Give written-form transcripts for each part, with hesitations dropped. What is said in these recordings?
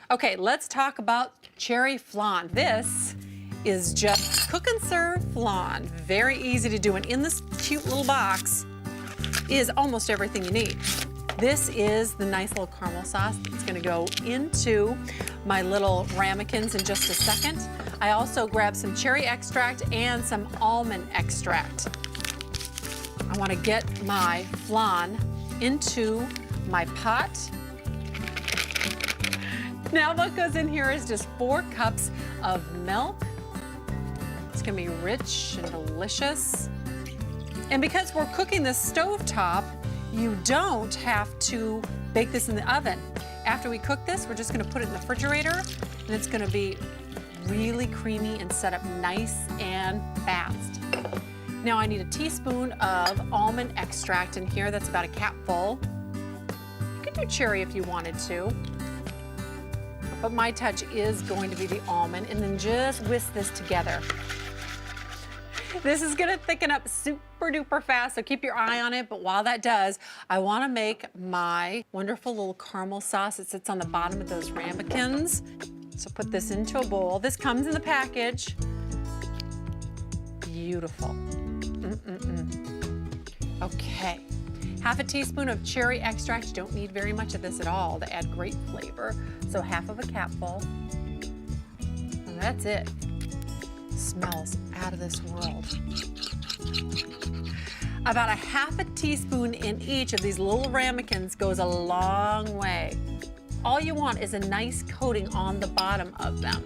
Okay, let's talk about cherry flan. This is just cook and serve flan. Very easy to do, and in this cute little box is almost everything you need. This is the nice little caramel sauce that's gonna go into my little ramekins in just a second. I also grabbed some cherry extract and some almond extract. I wanna get my flan into my pot. Now what goes in here is just 4 cups of milk. It's gonna be rich and delicious. And because we're cooking this stovetop, you don't have to bake this in the oven. After we cook this, we're just gonna put it in the refrigerator, and it's gonna be really creamy and set up nice and fast. Now I need a teaspoon of almond extract in here. That's about a capful. You could do cherry if you wanted to, but my touch is going to be the almond, and then just whisk this together. This is gonna thicken up super duper fast, so keep your eye on it. But while that does, I wanna make my wonderful little caramel sauce that sits on the bottom of those ramekins. So put this into a bowl. This comes in the package. Beautiful. Okay, half a teaspoon of cherry extract. You don't need very much of this at all to add great flavor. So half of a capful, and that's it. Smells out of this world. About a half a teaspoon in each of these little ramekins goes a long way. All you want is a nice coating on the bottom of them.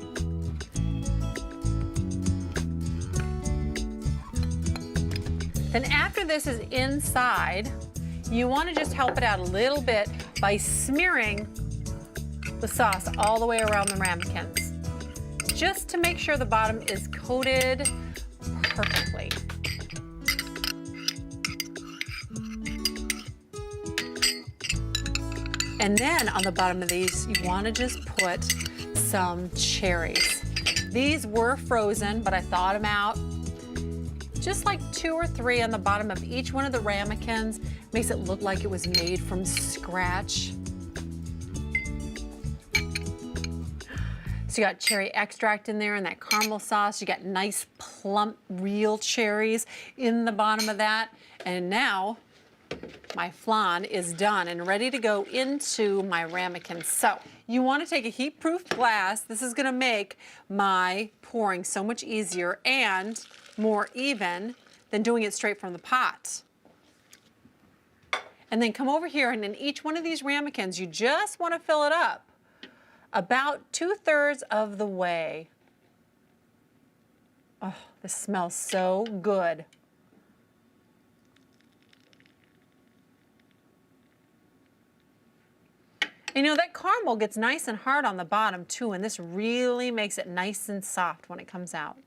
Then after this is inside, you want to just help it out a little bit by smearing the sauce all the way around the ramekins, just to make sure the bottom is coated perfectly. And then on the bottom of these, you want to just put some cherries. These were frozen, but I thawed them out. Just like 2 or 3 on the bottom of each one of the ramekins. Makes it look like it was made from scratch. So you got cherry extract in there and that caramel sauce. You got nice plump real cherries in the bottom of that. And now my flan is done and ready to go into my ramekin. So you want to take a heat-proof glass. This is going to make my pouring so much easier and more even than doing it straight from the pot. And then come over here, and in each one of these ramekins, you just want to fill it up about 2/3 of the way. Oh, this smells so good. You know, that caramel gets nice and hard on the bottom too, and this really makes it nice and soft when it comes out.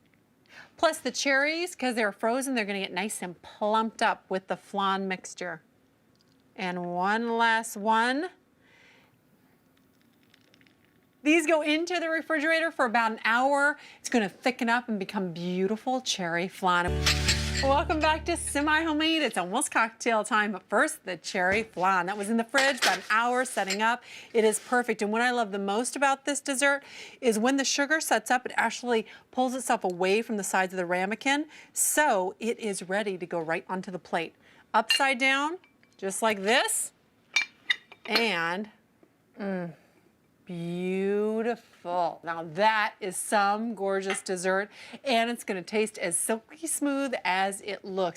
Plus the cherries, because they're frozen, they're gonna get nice and plumped up with the flan mixture. And one last one. These go into the refrigerator for about an hour. It's gonna thicken up and become beautiful cherry flan. Welcome back to Semi-Homemade. It's almost cocktail time, but first, the cherry flan. That was in the fridge about an hour setting up. It is perfect, and what I love the most about this dessert is when the sugar sets up, it actually pulls itself away from the sides of the ramekin, so it is ready to go right onto the plate. Upside down, just like this, and beautiful. Now that is some gorgeous dessert, and it's gonna taste as silky smooth as it looks.